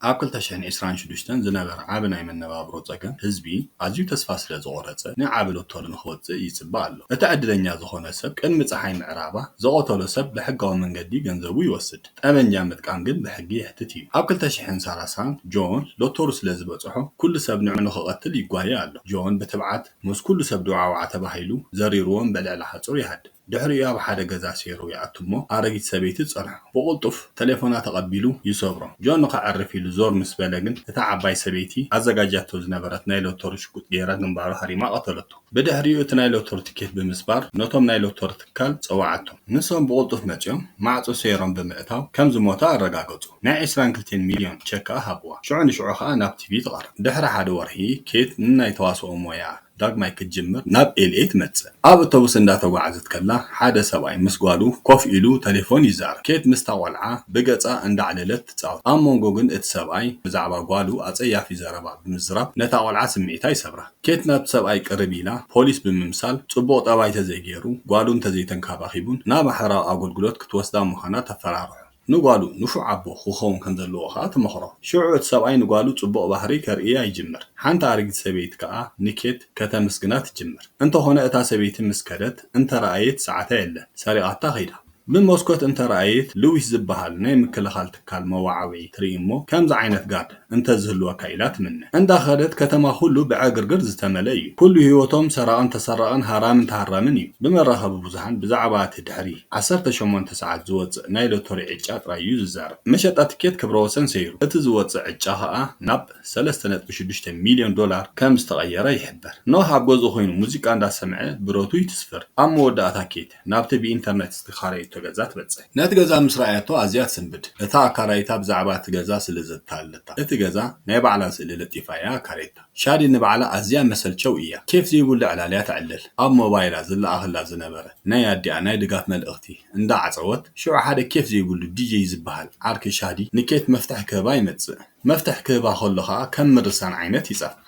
ኣብ 2026 ዝነበረ ዓብ ናይ መነባብሮ ፀገም ህዝቢ ኣዝዩ ተስፋ ስለ ዝቆረፀ ንዓብ ሎተሪ ንክወፅእ ይፅበ ኣሎ። እቲ ዕድለኛ ዝኾነ ሰብ ቅድሚ ፀሓይ ምዕራባ ዝቆተሎ ሰብ ብሕጋዊ መንገዲ ገንዘቡ ይወስድ። ጠበንጃ ምጥቃም ግን ብሕጊ ይሕትት እዩ። ኣብ 2030 ጆን ሎተሪ ስለ ዝበፅሖ ኩሉ ሰብ ንዑ ንክቐትል ይጓየ ኣሎ። ጆን ብትብዓት ምስ ኩሉ ሰብ ድዋዕዋዕ ተባሂሉ ዘሪርዎም ብልዕሊ ሓፁር ይሃድም። ድሕሪኡ ኣብ ሓደ ገዛ ሰይሩ ይኣቱ እሞ ኣረጊት ሰበይቲ ፀንሖ ብቁልጡፍ ቴሌፎና ተቐቢሉ ይሰብሮም። ጆን ንከዕርፍ ኢሉ ዞር ምስ በለ ግን እታ ዓባይ ሰበይቲ ኣዘጋጃቶ ዝነበረት ናይ ሎተሪ ሽጉጥ ገይራ ግንባሩ ሃሪማ ቀተለቶ። ብድሕሪኡ እቲ ናይ ሎተሪ ትኬት ብምስባር ነቶም ናይ ሎተሪ ትካል ፀዋዓቶም። ንሶም ብቁልጡፍ መፅኦም ማዕፆ ሰይሮም ብምእታው ከም ዝሞተ ኣረጋገፁ። ናይ 22 ሚልዮን ቸክ ሃብዋ። ሽዑ ንሽዑ ከዓ ናብ ቲቪ ተቐርብ። ድሕሪ ሓደ ወርሒ ኬት ንናይ ተዋስኦ ሞያ ዳግማይ ክትጅምር ናብ ኤልኤ ትመጽእ። ኣብ ኣውቶቡስ እንዳተጓዓዘት ከላ ሓደ ሰብኣይ ምስ ጓሉ ኮፍ ኢሉ ቴሌፎን ይዛረብ። ኬት ምስ ታቆልዓ ብገጻ እንዳዕለለት ትጻወት። ኣብ መንጎ ግን እቲ ሰብኣይ ብዛዕባ ጓሉ ኣጸያፊ ዘረባ ብምዝራብ ነታ ቆልዓ ስምዒታ ይሰብራ። ኬት ናብ ሰብኣይ ቅርብ ኢላ ፖሊስ ብምምሳል ጽቡቕ ጠባይ ተዘይገይሩ ጓሉ እንተዘይተንከባኺቡን ናብ ማሕበራዊ ኣገልግሎት ክትወስዳ ምዃና ተፈራርሑ። ንጓሉ ንፉዕ ኣቦ ክኸውን ከም ዘለዎ ከዓ ትመኽሮ። ሽዑ እቲ ሰብኣይ ንጓሉ ጽቡቕ ባህሪ ከርእያ ይጅምር። ሓንቲ ኣረጊት ሰበይቲ ከዓ ንኬት ከተመስግና ትጅምር። እንተኾነ እታ ሰበይቲ ምስ ከደት እንተረኣየት ሰዓታ የለን ሰሪቓታ ኸይዳ። ብመስኮት እንተረኣየት ሉዊስ ዝበሃል ናይ ምክልኻል ትካል መዋዓውዒ ትርኢ እሞ ከምዚ ዓይነት ጋርድ እንተዝህልወካ ኢላ ትምነ። እንዳኸደት ከተማ ኩሉ ብዕግርግር ዝተመልአ እዩ። ኩሉ ህይወቶም ሰራቕን ተሰረቐን ሃራምን ተሃራምን እዩ። ብመራኸቢ ብዙሓን ብዛዕባ እቲ ድሕሪ 18 ሰዓት ዝወፅእ ናይ ሎተሪ ዕጫ ጥራይ እዩ ዝዛረብ። መሸጣ ትኬት ክብረ ወሰን ሰይሩ። እቲ ዝወፅእ ዕጫ ከዓ ናብ 3.6 ሚልዮን ዶላር ከም ዝተቐየረ ይሕበር። ኖህ ኣብ ገዝኡ ኮይኑ ሙዚቃ እንዳሰምዐ ብሮቱ ይትስፍር። ኣብ መወዳእታ ኬት ናብቲ ብኢንተርኔት ዝተኻረየቶ ገዛ ትበፅሕ። ነቲ ገዛ ምስ ረኣየቶ ኣዝያ ትስንብድ። እታ ኣካራይታ ብዛዕባ እቲ ገዛ ስለ ዘተሃለታ እቲ ገዛ ናይ ባዕላ ስእሊ ለጢፋ እያ ኣካሬታ። ሻዲ ንባዕላ ኣዝያ መሰልቸው እያ። ኬፍ ዘይብሉ ዕላልያ ትዕልል። ኣብ ሞባይላ ዝለኣኽላ ዝነበረ ናይ ኣዲኣ ናይ ድጋፍ መልእኽቲ እንዳዓፀወት ሽዑ ሓደ ኬፍ ዘይብሉ ዲጄ ዝበሃል ዓርኪ ሻዲ ንኬት መፍትሕ ክህባ ይመጽእ። መፍትሕ ክህባ ከሎ ከዓ ከም ምርሳን ዓይነት ይጸፍዕ።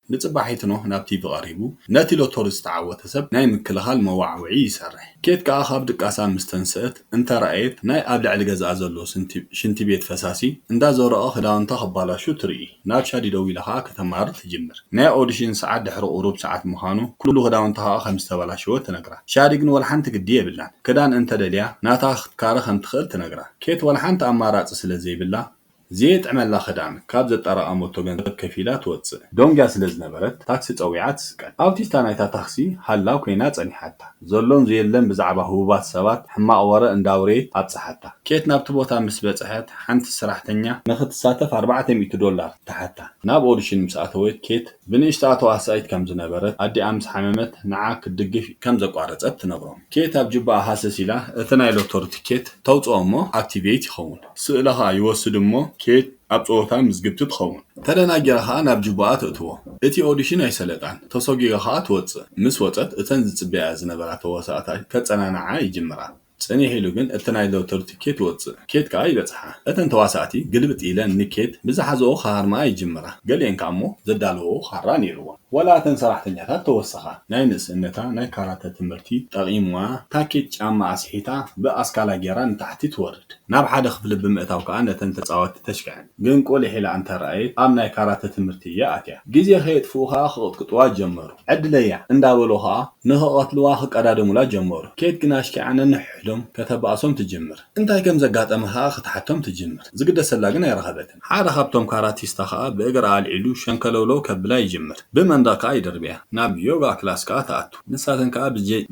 ንጽባሒት ኖህ ናብ ቲቪ ቀሪቡ ነቲ ሎተሪ ዝተዓወተ ሰብ ናይ ምክልኻል መዋዕውዒ ይሰርሕ። ኬት ከዓ ካብ ድቃሳ ምስ ተንስአት እንተረኣየት ናይ ኣብ ልዕሊ ገዝኣ ዘሎ ሽንቲ ቤት ፈሳሲ እንዳዘረቐ ክዳውንታ ክባላሹ ትርኢ። ናብ ሻዲ ደው ኢላ ከዓ ከተማር ትጅምር። ናይ ኦዲሽን ሰዓት ድሕሪ ቁሩብ ሰዓት ምዃኑ ኩሉ ክዳውንታ ከዓ ከም ዝተበላሸወ ትነግራ። ሻዲ ግን ወልሓንቲ ግዲ የብላን። ክዳን እንተደልያ ናታ ክትካረ ከም ትኽእል ትነግራ። ኬት ወልሓንቲ ኣማራፂ ስለ ዘይብላ ዘየጥዕመላ ክዳን ካብ ዘጠራቐመቶ ገንዘብ ከፊላ ትወፅእ። ዶንግያ ስለ ዝነበረት ታክሲ ፀዊዓ ትስቀል። ኣብቲስታ ናይታ ታክሲ ሃላው ኮይና ጸኒሓታ። ዘሎን ዘየለን ብዛዕባ ህቡባት ሰባት ሕማቕ ወረ እንዳውረየት ኣፅሓታ። ኬት ናብቲ ቦታ ምስ በፅሐት ሓንቲ ሰራሕተኛ ንኽትሳተፍ $400 ተሓታ። ናብ ኦዲሽን ምስ ኣተወት ኬት ብንእሽቶ ተዋሳኢት ከም ዝነበረት ኣዲኣ ምስ ሓመመት ንዓ ክትድግፍ ከም ዘቋረፀት ትነግሮም። ኬት ኣብ ጅባኣ ሃሰስ ኢላ እቲ ናይ ሎተሪ ትኬት ተውፅኦ እሞ ኣክቲቬት ይኸውን። ስእላ ከዓ ይወስድ እሞ ኬት ኣብ ጸወታ ምዝግብቲ ትኸውን። ተደናጊራ ከዓ ናብ ጅባኣ ትእትዎ። እቲ ኦዲሽን ኣይሰለጣን። ተሰጊጋ ከዓ ትወፅእ። ምስ ወፀት እተን ዝጽበያ ዝነበራ ተወሳእታ ከጸናንዓ ይጅምራ። ጽኒሕ ኢሉ ግን እቲ ናይ ሎተሪ ትኬት ወፅእ። ኬት ከዓ ይበጽሓ። እተን ተዋሳእቲ ግልብጥ ኢለን ንኬት ብዝሓዝኦ ካርማ ይጅምራ። ገሊአን ከዓ እሞ ዘዳልዎ ካራ ነይርዎ። ወላ እተን ሰራሕተኛታት ተወሰኻ ናይ ንእስነታ ናይ ካራተ ትምህርቲ ጠቒምዋ ታኬት ጫማ ኣስሒታ ብኣስካላ ጌራ ንታሕቲ ትወርድ። ናብ ሓደ ክፍሊ ብምእታው ከዓ ነተን ተፃወቲ ተሽክዐን። ግን ቆልዕ ሒላ እንተረኣየት ኣብ ናይ ካራተ ትምህርቲ እያ ኣትያ። ግዜ ከየጥፍኡ ከዓ ክቕጥቅጥዋ ጀመሩ። ዕድለያ እንዳበሎ ከዓ ንኽቐትልዋ ክቀዳደሙላ ጀመሩ። ኬት ግን ኣሽኪዓ ነንሕሎም ከተባእሶም ትጅምር። እንታይ ከም ዘጋጠመ ከዓ ክትሓቶም ትጅምር። ዝግደሰላ ግን ኣይረኸበትን። ሓደ ካብቶም ካራቲስታ ከዓ ብእግር ኣልዒሉ ሸንከለውለው ከብላ ይጅምር። ብመንዳ ከዓ ይደርብያ። ናብ ዮጋ ክላስ ከዓ ተኣቱ። ንሳተን ከዓ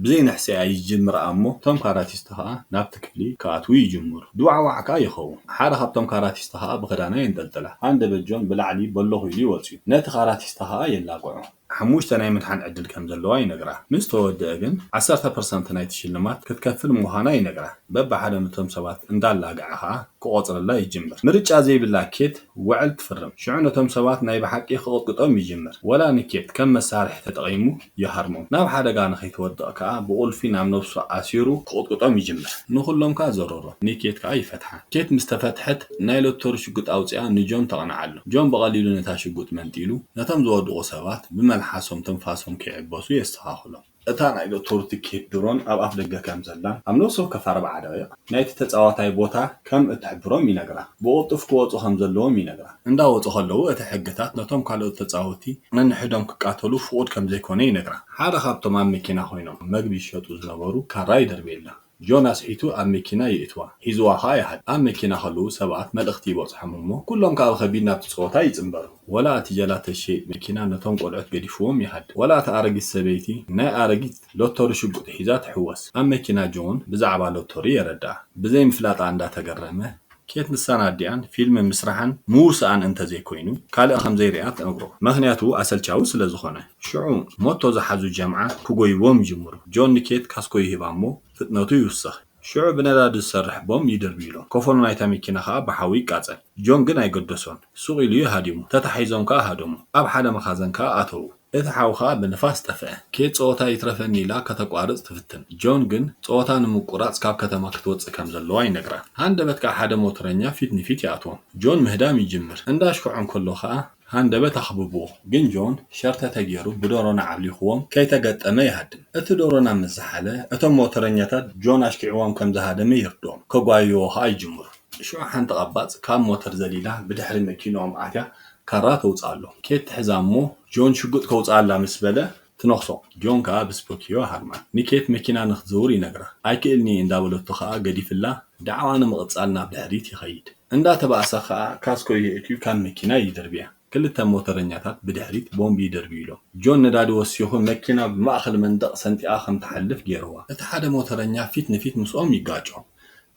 ብዘይንሕስያ ይጅምራ እሞ ቶም ካራቲስታ ከዓ ናብቲ ክፍሊ ከኣትዉ ይጅምሩ። ድዋዕዋዕ ከዓ ይኸውን። ሓደ ካብቶም ካራቲስታ ከዓ ብኽዳና ይንጠልጠላ። አንደ በጆን ብላዕሊ በሎ ኢሉ ይወፅዩ። ነቲ ካራቲስታ ከዓ የላቅዑ። 5 ናይ ምድሓን ዕድል ከም ዘለዋ ይነግራ። ምስ ተወድአ ግን 10% ናይቲ ሽልማት ክትከፍል ምዃና ይነግራ። በብሓደ ነቶም ሰባት እንዳላግዓ ከዓ ክቆፅረላ ይጅምር። ምርጫ ዘይብላ ኬት ውዕል ትፍርም። ሽዑ ነቶም ሰባት ናይ ብሓቂ ክቕጥቅጦም ይጅምር። ወላ ንኬት ከም መሳርሒ ተጠቒሙ ይሃርሞም። ናብ ሓደጋ ንኸይትወድቕ ከዓ ብቁልፊ ናብ ነፍሱ ኣሲሩ ክቕጥቅጦም ይጅምር። ንኹሎም ከዓ ዘረሮ ንኬት ከዓ ይፈትሓ። ኬት ምስ ተፈትሐት ናይ ሎተሪ ሽጉጥ ኣውፅያ ንጆን ተቐንዓሉ። ጆን በቐሊሉ ነታ ሽጉጥ መንጢሉ ነቶም ዝወድቑ ሰባት ብመልሓሶም ትንፋሶም ከይዕበሱ የስተኻኽሎም። እታ ናይ ዶክተር ትኬት ድሮን ኣብ ኣፍ ደገ ከም ዘላ ኣብ ነፍሶ ከፍ 4 ደቂቕ ናይቲ ተጻዋታይ ቦታ ከም እትሕብሮም ይነግራ ብቕልጡፍ ክወፁ ከም ዘለዎም ይነግራ እንዳወፁ ከለዉ እቲ ሕግታት ነቶም ካልኦት ተጻወቲ ነንሕዶም ክቃተሉ ፍቑድ ከም ዘይኮነ ይነግራ ሓደ ካብቶም ኣብ መኪና ኮይኖም መግቢ ይሸጡ ዝነበሩ ካራ ይደርብየላ ጆናስ ሒቱ ኣብ መኪና ይእትዋ ሒዝዋ ኸ ይሓድ ኣብ መኪና ከለዉ ሰባት መልእኽቲ ይበፅሖም እሞ ኩሎም ካብ ከቢድ ናብቲ ጾታ ይጽምበሩ ወላ እቲ ጀላተ ሸይጥ መኪና ነቶም ቆልዑት ገዲፍዎም ይሓድ ወላ እቲ ኣረጊት ሰበይቲ ናይ ኣረጊት ሎተሪ ሽጉጥ ሒዛ ትሕወስ ኣብ መኪና ጆን ብዛዕባ ሎተሪ የረዳእ ብዘይ ምፍላጣ እንዳተገረመ كيت نسانديان فيلم مسرحان موسى أن أنت زي كوينو كالي أخم زي رياض أمرو مغنياتو أسل تشاوس لزخونة شعو موتو زحازو جامعة كوغوي ووم جمرو جون نكيت كاسكوي هبامو فتنوتو يوسخ شعو بناداد السرح بوم يدر بيلو كوفونو نايتا ميكينا خا بحاوي كاتل جون جن يقدسون سوغي ليو هاديمو تتحيزون كا هادومو أب حدا مخازن كا آتو إذا حاوخا بنفاس تفع كيت صوتا يترفني لا كتقوارز تفتن جون جن صوتا نمقرات سكاب كتما كتوص كم زلواي نقرا هندبت كا حدا موترنيا فيتني فيت يعطوم جون مهدام يجمر انداش كعن كله خا هندبت أخببوه جن جون شرطة تجيرو بدورنا عبلي خوام كي تقطما يهدم اتدورنا مزحله اتم موترنياتات جون اشكي عوام كم زهادم يردوم كغوايو هاي جمر شو حنت قباص كام موتر زليله بدحر مكينوم عاتيا كرات وصالو كيت حزامو جون شقط كوصالا مسبله تنخصو جون كا بسبوكيو هرما نيكيت مكينا نخزور ينغرا ايكلني اندابلتو خا غديفلا دعوانا مقصالنا بدحريت يخيد اندا تباسا خا كاسكو يتيو كان مكينا يدربيا كلتا موترنياتات بدحريت بومبي يدربيلو جون نداد وسيخو مكينا بماخل منطق سنتي اخم تحلف غيروا اتحاد موترنيا فيت نفيت مسوم يغاچو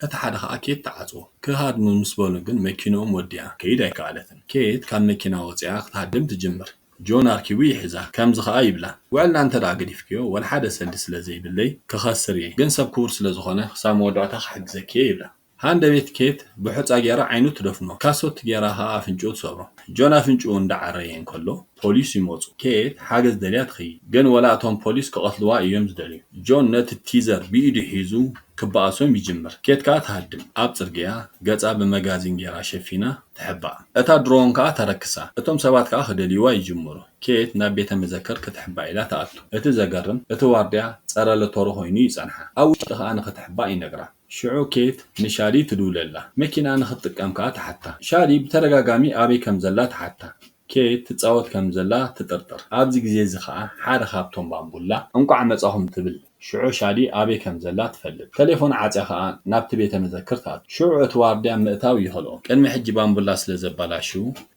اتحاد أكيد تعزو كهاد من مسبولن جن مكينوم وديا كيد يكالتن كيد كان مكينا وزياق تهدم تجمر جون أركيوي حزا كم زخا يبلا وعلا أنت راقدي فيكيو والحدث اللي سلزي باللي كخسري جنسب كورس لزخونه سام ودعتك حق زكي يبلا هاند بيت كيت بحط أجيرا عينو تدفنو كاسو تجيراها أفنجو تصبرو جون أفنجو ندعرين كله بوليس يموتو كيت حاجز دليات خي جن ولا أتون بوليس كقتلوا يوم زدلي جون نت التيزر بيدي حيزو كباسوم يجمر كيت كات هادم أبصرجيا جت أب مجازين جرا شفينا تحبا أتا درون كات تركسا أتوم سبات كأخذ اليوا يجمرو كيت نبيت مذكر كتحبا إلى تأتو أتزجرن أتواردع صار لطروه ينيس عنها أو تخا أنا كتحبا ينقرا شعو كيت نشاري تدول الله مكين أنا خطك أم كات حتى شاري بترجع جامي أبي كم زلات حتى كيت تتصوت كم زلا تطرطر أبزق زي زخاء حار خابتهم بامبولا أنكو عمصهم تبل شعو شادي أبي كم زلا تفلت تليفون عاتخاء نابت بيت مذكرتات شعو تواردع مئتاوي يخلو كان محجي بامبولا سلزبالا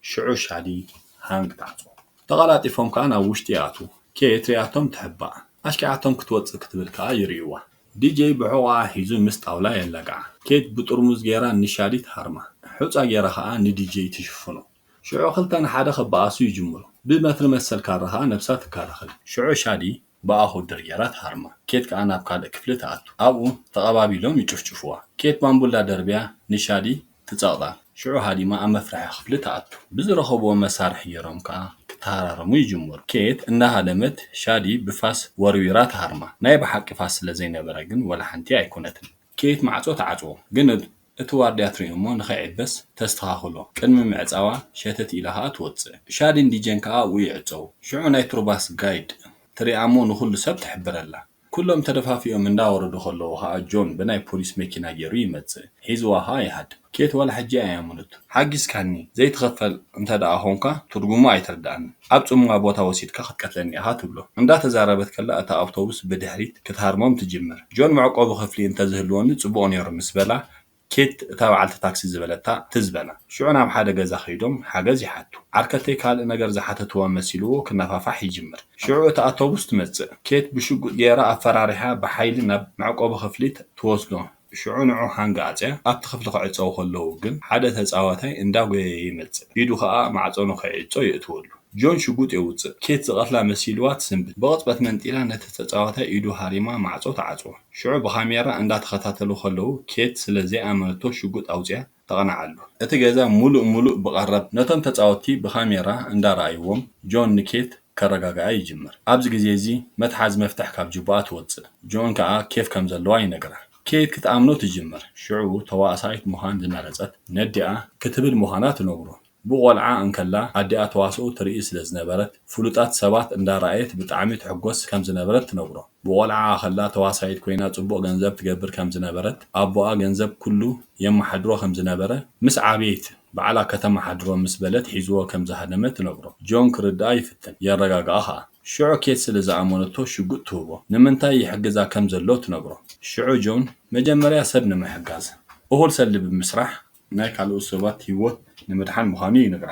شعو شادي هانك تعطو تغلاتي فهم كان وشتياتو كيت رياتهم تحبا أشكعتهم كتوت كتبل كا يريوه دي جي بحوغا حيزو مستاولا يلقع كيت بطرمز جيرا نشادي تهرما حوصا جيرا خاء ندي جي تشفنو شعو خلطان حدا خباسو يجملو بمثل مسل كارها نفسات كارخل شعو شادي باخو درجارات هرما كيت كأنا بكاد كفلت عطو أبو تقابابي لهم يشوفوا كيت بامبولا دربيا نشادي تتصاغدا شعو هادي ما أما فرح خفلت عطو بزرخبو مسارح يرم كا كتارارمو يجمر كيت إنها دمت شادي بفاس ورويرات هرما نايب حق فاس لزين برقن ولا حنتي أيكونتن كيت معصو تعصو جند اتوارديات ريمو نخيعد بس تستخاخلو كنم معصاوا شتت إلها توصي شادين دي جنكا ويعصو شعو نايتروباس جايد تريعمو نخل سب تحبرلا كلهم تدفافيهم من داور دخلوا ها جون بناي بوليس مكينا جيرو يمتص حيزوا هاي حد كيت ولا حجي ايامونت حقس كاني زي تخفل انت دا هونكا ترجمو ايتردان ابصموا بوتا وسيدكا خدكتلني ها تبلو اندا تزاربت كلا اتا اوتوبوس بدحريت كتهرمم تجمر جون معقوب خفلي انت زهلون صبون يرمس بلا كيت تابعت تاكسي زبلتا تزبنا شعنا بحدا غزا خيدوم حاجز يحتو عركتي كال نجر زحتتو مسيلو كنفافح يجمر شعو تاوتوبوس تمص كيت بشق ديرا افراريها بحيل نب معقوب خفليت توصلو شعو نعو هانغاصه ابت خفل خعصو خلو جن حدا تصاوتاي انداغ يمص يدو خا معصونو خيصو يتولو جون شقوط يوص كيت زغفلا مسيلوات سنبل بقطبت منطيلا نتتصاوتا يدو هاريما معصو تعصو شعو بخاميرا اندا تخاتاتلو خلو كيت سلازي امرتو شقوط اوزيا تقنعلو اتجازا ملؤ بقرب نتم تتصاوتي بخاميرا اندا رايوم جون نكيت كرغاغا يجمر ابز غزيزي متحاز مفتح كاب جبات وص جون كا كيف كم زلوا ينغرا كيت كتامنو تجمر شعو تواصايت مهان زمرصت نديا كتبل مهانات نغرو ብቆልዓ እንከላ ኣዲኣ ተዋስኡ ትርኢ ስለ ዝነበረት ፍሉጣት ሰባት እንዳረኣየት ብጣዕሚ ትሕጎስ ከም ዝነበረት ትነግሮ። ብቆልዓ ከላ ተዋሳይት ኮይና ጽቡቕ ገንዘብ ትገብር ከም ዝነበረት ኣቦኣ ገንዘብ ኩሉ የመሓድሮ ከም ዝነበረ ምስ ዓበይት በዓላ ከተማ ሓድሮ ምስ በለት ሒዝዎ ከም ዝሃደመት ትነግሮ። ጆን ክርዳእ ይፍትን የረጋግኣ ኸኣ ሽዑ ኬት ስለ ዝኣመነቶ ሽጉጥ ትህቦ ንምንታይ ይሕግዛ ከም ዘሎ ትነግሮ። ሽዑ ጆን መጀመርያ ሰብ ንምሕጋዝ እሁል ሰልቢ ብምስራሕ ናይ ካልኦት ሰባት ህይወት ንምድሓን ምዃኑ ይነግራ።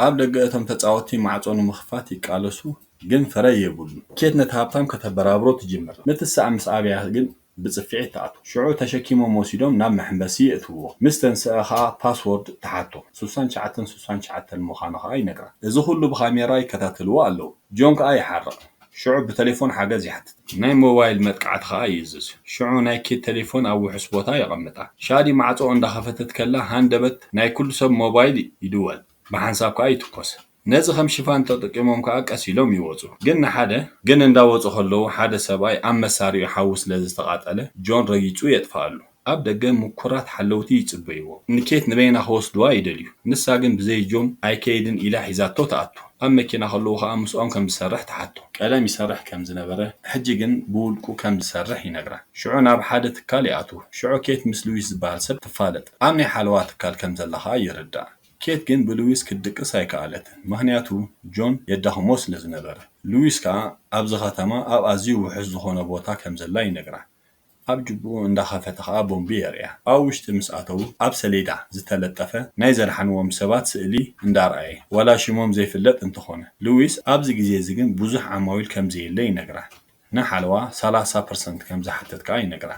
ኣብ ደገ እቶም ተጻወትቲ ማዕጾ ንምኽፋት ይቃለሱ ግን ፍረ የብሉ። ኬት ነቲ ሃብታም ከተበራብሮ ትጅምር። ንትሳዕ ምስ ኣብያ ግን ብጽፊዒት ተኣቱ። ሽዑ ተሸኪሞም ወሲዶም ናብ መሕንበሲ የእትውዎ። ምስ ተንስአ ኸኣ ፓስወርድ ተሓቶ 6969 ምዃኑ ኸኣ ይነግራ። እዚ ኩሉ ብካሜራ ይከታተልዎ ኣለዉ። ጆን ከኣ ይሓርቕ። ሽዑ ብቴሌፎን ሓገዝ ይሓትት። ናይ ሞባይል መጥቃዕቲ ኸኣ ይእዝዝ። ሽዑ ናይ ኬት ቴሌፎን ኣብ ውሕስ ቦታ የቐምጣ። ሻዲ ማዕጾ እንዳኸፈተት ከላ ሃንደበት ናይ ኩሉ ሰብ ሞባይል ይድወል። ብሓንሳብ ከኣ ይትኮስ። ነዚ ከም ሽፋን ተጠቂሞም ከኣ ቀስ ኢሎም ይወፁ። ግን እንዳወፁ ከለዉ ሓደ ሰብኣይ ኣብ መሳሪኡ ሓዊ ስለ ዝተቓጠለ ጆን ረጊጹ የጥፍኣሉ። ኣብ ደገ ምኩራት ሓለውቲ ይጽበይዎ። ንኬት ንበይና ክወስድዋ ይደልዩ። ንሳ ግን ብዘይ ጆን ኣይከይድን ኢላ ሒዛቶ ተኣቱ። ኣብ መኪና ከለዉ ኸኣ ምስኦም ከም ዝሰርሕ ተሓቶ። ቀደም ይሰርሕ ከም ዝነበረ ሕጂ ግን ብውልቁ ከም ዝሰርሕ ይነግራ። ሽዑ ናብ ሓደ ትካል ይኣቱ። ሽዑ ኬት ምስ ሉዊስ ዝበሃል ሰብ ትፋለጥ። ኣብ ናይ ሓለዋ ትካል ከም ዘላ ኸኣ ይርዳእ። ኬት ግን ብሉዊስ ክድቅስ ኣይከኣለትን ምክንያቱ ጆን የዳኽሞ ስለ ዝነበረ። ሉዊስ ከኣ ኣብዚ ከተማ ኣብ ኣዝዩ ውሕስ ዝኾነ ቦታ ከም ዘላ ይነግራ። ኣብ ጅቡኡ እንዳኸፈተ ኸኣ ቦምቢ የርእያ። ኣብ ውሽጢ ምስ ኣተዉ ኣብ ሰሌዳ ዝተለጠፈ ናይ ዘድሓንዎም ሰባት ስእሊ እንዳርኣየ ወላ ሽሞም ዘይፍለጥ እንትኾነ ሉዊስ ኣብዚ ግዜ እዚ ግን ብዙሕ ዓማዊል ከም ዘየለ ይነግራ። ንሓለዋ 30% ከም ዝሓትት ከኣ ይነግራ።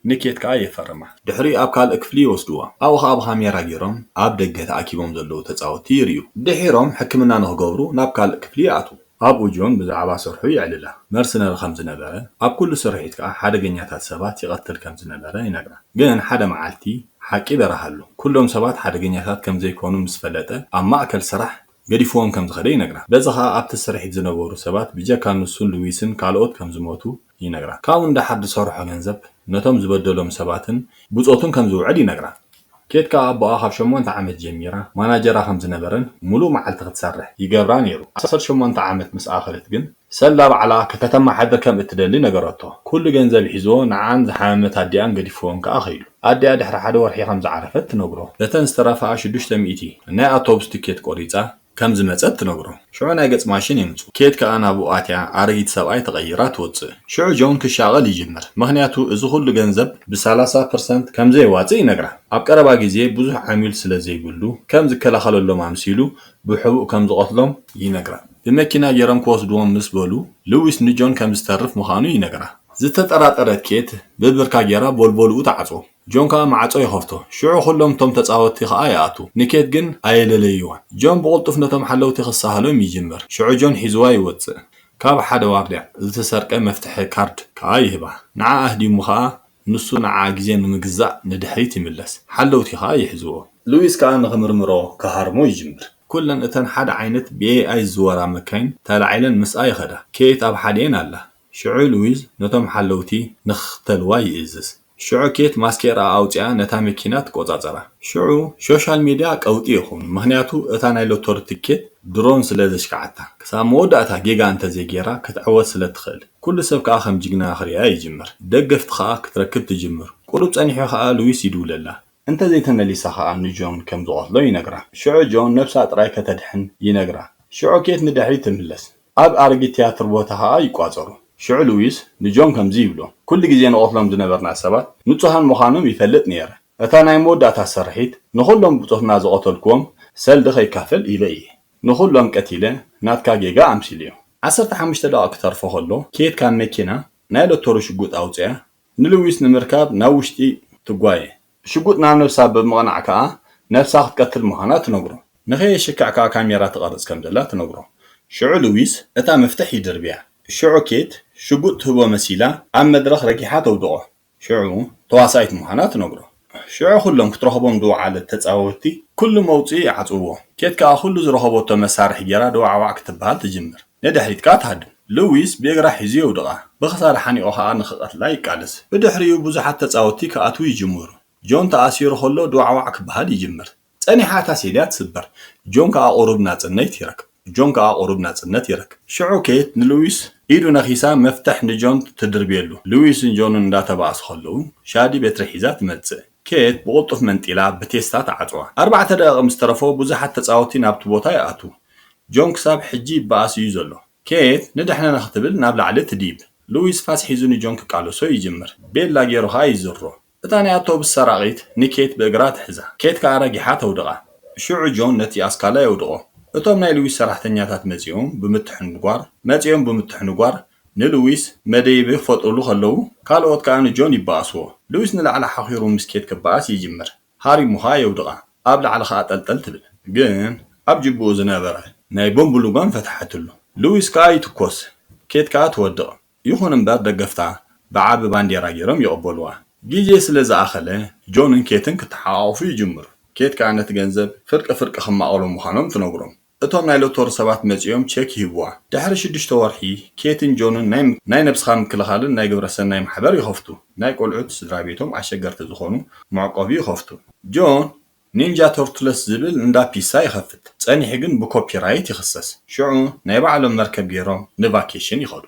ንኬት ከኣ የፈርማ። ድሕሪ ኣብ ካልእ ክፍሊ ይወስድዋ። ኣብኡ ኸኣ ብካሜራ ገይሮም ኣብ ደገ ተኣኪቦም ዘለዉ ተጻወትቲ ይርዩ። ድሒሮም ሕክምና ንኽገብሩ ናብ ካልእ ክፍሊ ይኣትዉ። ኣብኡ ጆን ብዛዕባ ስርሑ ይዕልላ። መርሰነሪ ከም ዝነበረ ኣብ ኩሉ ስርሒት ከኣ ሓደገኛታት ሰባት ይቐትል ከም ዝነበረ ይነግራ። ግን ሓደ መዓልቲ ሓቂ በረሃሉ። ኩሎም ሰባት ሓደገኛታት ከም ዘይኮኑ ምስ ፈለጠ ኣብ ማእከል ስራሕ ገዲፍዎም ከም ዝኸደ ይነግራ። በዚ ኸኣ ኣብቲ ስርሒት ዝነበሩ ሰባት ብጀካ ንሱን ሉዊስን ካልኦት ከም ዝሞቱ ይነግራ። ካብኡ እንዳሓር ዝሰርሖ ገንዘብ ነቶም ዝበደሎም ሰባትን ብጾቱን ከም ዝውዕል ይነግራ። ኬት ከኣ ኣቦኣ ካብ 8 ዓመት ጀሚራ ማናጀራ ከም ዝነበረን ሙሉእ መዓልቲ ክትሰርሕ ይገብራ ነይሩ። 18 ዓመት ምስ ኣኸለት ግን ሰላ ባዕላ ከተማሓድር ከም እትደሊ ነገረቶ። ኩሉ ገንዘብ ሒዝዎ ንዓን ዝሓመመት ኣዲኣን ገዲፍዎም ከኣ ኸይዱ። ኣዲኣ ድሕሪ ሓደ ወርሒ ከም ዝዓረፈት ትነግሮ። በተን ዝተረፈኣ 600 ናይ ኣውቶቡስ ቲኬት ቆሪፃ ከም ዝመጸት ትነግሮ። ሽዑ ናይ ገጽ ማሽን ይምጹ። ኬት ከኣ ናብኡ ኣትያ ኣረጊት ሰብኣይ ተቐይራ ትወፅእ። ሽዑ ጆን ክሻቐል ይጅምር ምክንያቱ እዚ ኩሉ ገንዘብ ብ30% ከም ዘይዋፅእ ይነግራ። ኣብ ቀረባ ግዜ ብዙሕ ዓሚል ስለ ዘይብሉ ከም ዝከላኸለሎም ኣምሲሉ ብሕቡእ ከም ዝቐትሎም ይነግራ። ብመኪና ገይሮም ክወስድዎም ምስ በሉ ሉዊስ ንጆን ከም ዝተርፍ ምዃኑ ይነግራ። ዝተጠራጠረት ኬት ብብርካ ጌራ ቦልቦልኡ ተዓጽዎ። ጆን ከኣ ማዕጾ ይኸፍቶ። ሽዑ ኩሎም ቶም ተጻወትቲ ከኣ ይኣቱ። ንኬት ግን ኣየለለይዋን። ጆን ብቕልጡፍ ነቶም ሓለውቲ ክሳሃሎም ይጅምር። ሽዑ ጆን ሒዝዋ ይወፅእ። ካብ ሓደ ዋርድያ ዝተሰርቀ መፍትሒ ካርድ ከኣ ይህባ። ንዓ ኣህዲሙ ከኣ ንሱ ንዓ ግዜ ንምግዛእ ንድሕሪት ይምለስ። ሓለውቲ ከኣ ይሕዝዎ። ሉዊስ ከኣ ንኽምርምሮ ክሃርሞ ይጅምር። ኩለን እተን ሓደ ዓይነት ብኤኣይ ዝወራ መካይን ተላዒለን ምስኣ ይኸዳ። ኬት ኣብ ሓደን ኣላ። ሽዑ ሉዊስ ነቶም ሓለውቲ ንኽተልዋ ይእዝዝ። ሽዑ ኬት ማስኬራ ኣውፅያ ነታ መኪና ትቆጻጸራ። ሽዑ ሶሻል ሚድያ ቀውጢ ይኹን ምክንያቱ እታ ናይ ሎተሪ ትኬት ድሮን ስለ ዘሽከዓታ ክሳብ መወዳእታ ጌጋ እንተዘይጌራ ክትዕወት ስለ ትኽእል። ኩሉ ሰብ ከኣ ከም ጅግና ክሪኣ ይጅምር። ደገፍቲ ከኣ ክትረክብ ትጅምር። ቁሩብ ጸኒሑ ከኣ ሉዊስ ይድውለላ። እንተዘይተመሊሳ ከኣ ንጆን ከም ዝቐትሎ ይነግራ። ሽዑ ጆን ነብሳ ጥራይ ከተድሕን ይነግራ። ሽዑ ኬት ንድሕሪት ትምለስ። ኣብ ኣረጊት ቲያትር ቦታ ከኣ ይቋጸሩ። ሽዑ ሉዊስ ንጆን ከምዚ ይብሎ። ኩሉ ግዜ ንቐትሎም ዝነበርና ሰባት ንጹሃን ምዃኖም ይፈልጥ ነይረ። እታ ናይ መወዳእታ ሰርሒት ንኹሎም ብጾትና ዝቐተልክዎም ሰልዲ ከይካፈል ኢለ እየ። ንኹሎም ቀቲለ ናትካ ጌጋ ኣምሲል እዮም። 15 ደቂቃ ክተርፎ ከሎ ኬት ካብ መኪና ናይ ሎተሪ ሽጉጥ ኣውፅያ ንሉዊስ ንምርካብ ናብ ውሽጢ ትጓየ። ሽጉጥ ናብ ነብሳ ብምቕናዕ ከኣ ነብሳ ክትቀትል ምዃና ትነግሮ። ንኸየሽካዕ ከኣ ካሜራ ትቐርጽ ከም ዘላ ትነግሮ። ሽዑ ሉዊስ እታ መፍትሕ ይድርብያ። ሽዑ ኬት ሽጉጥ ትህቦ መሲላ ኣብ መድረኽ ረጊሓ ተውድቆ። ሽዑ ተዋሳኢት ምዃና ትነግሮ። ሽዑ ኩሎም ክትረኽቦም ዝወዓለት ተጻወትቲ ኩሉ መውፅኢ ይዓጽውዎ። ኬት ከኣ ኩሉ ዝረኸበቶ መሳርሒ ጌራ ደዋዕዋዕ ክትበሃል ትጅምር። ንድሕሪት ከኣ ትሃድም። ሉዊስ ብእግራ ሒዙ የውድቓ። ብኽሳድ ሓኒቆ ከኣ ንኽቐትላ ይቃልስ። ብድሕሪኡ ብዙሓት ተጻወትቲ ከኣትዉ ይጅምሩ። ጆን ተኣሲሩ ከሎ ደዋዕዋዕ ክበሃል ይጅምር። ጸኒሓ እታ ሴልያ ትስበር ጆን ከዓ ቁሩብ ናጽነት ይረክብ ሽዑ ኬት ንሉዊስ ኢዱ ነኺሳ መፍትሕ ንጆን ትድርብየሉ ሉዊስን ጆንን እንዳተባእሱ ከለዉ ሻዲ ቤትሪ ሒዛ ትመጽእ ኬት ብቁልጡፍ መንጢላ ብቴስታ ተዓጽዋ 4 ደቂቕ ምስ ተረፎ ብዙሓት ተጻወቲ ናብቲ ቦታ ይኣቱ ጆን ክሳብ ሕጂ ይበኣስ እዩ ዘሎ ኬት ንድሕነ ንኽትብል ናብ ላዕሊ ትዲብ ሉዊስ ፋስ ሒዙ ንጆን ክቃለሶ ይጅምር ቤላ ገይሩ ኸኣ ይዝሮ እታ ናይ ኣውቶቡስ ሰራቒት ንኬት ብእግራ ትሕዛ ኬት ከዓ ረጊሓ ተውድቓ ሽዑ ጆን ነቲ ኣስካላ የውድቖ እቶም ናይ ሉዊስ ሰራሕተኛታት መጺኦም ብምትሕንጓር ንሉዊስ መደይብ ክፈጥሩሉ ከለዉ ካልኦት ከዓ ንጆን ይበኣስዎ ሉዊስ ንላዕሊ ሓኺሩ ምስ ኬት ክበኣስ ይጅምር ሃሪሙኻ የውድቓ ኣብ ላዕሊ ከዓ ጠልጠል ትብል ግን ኣብ ጅብኡ ዝነበረ ናይ ቦምብ ልጓም ፈትሐትሉ ሉዊስ ከዓ ይትኮስ ኬት ከዓ ትወድቕ ይኹን እምበር ደገፍታ ብዓቢ ባንዴራ ገይሮም ይቕበልዋ ግዜ ስለ ዝኣኸለ ጆንን ኬትን ክተሓቋቑፉ ይጅምሩ ኬት ከዓ ነቲ ገንዘብ ፍርቂ ክማቐሉ ምዃኖም ትነግሮም እቶም ናይ ሎቶር ሰባት መጺኦም ቼክ ይህብዋ ድሕሪ 6 ወርሒ ኬትን ጆንን ናይ ነብስኻ ምክልኻልን ናይ ግብረ ሰናይ ማሕበር ይኸፍቱ ናይ ቆልዑት ስድራ ቤቶም ኣሸገርቲ ዝኾኑ መዕቆቢ ይኸፍቱ ጆን ኒንጃ ቶርትለስ ዝብል እንዳ ፒሳ ይኸፍት ጸኒሑ ግን ብኮፒራይት ይኽሰስ ሽዑ ናይ ባዕሎም መርከብ ገይሮም ንቫኬሽን ይኸዱ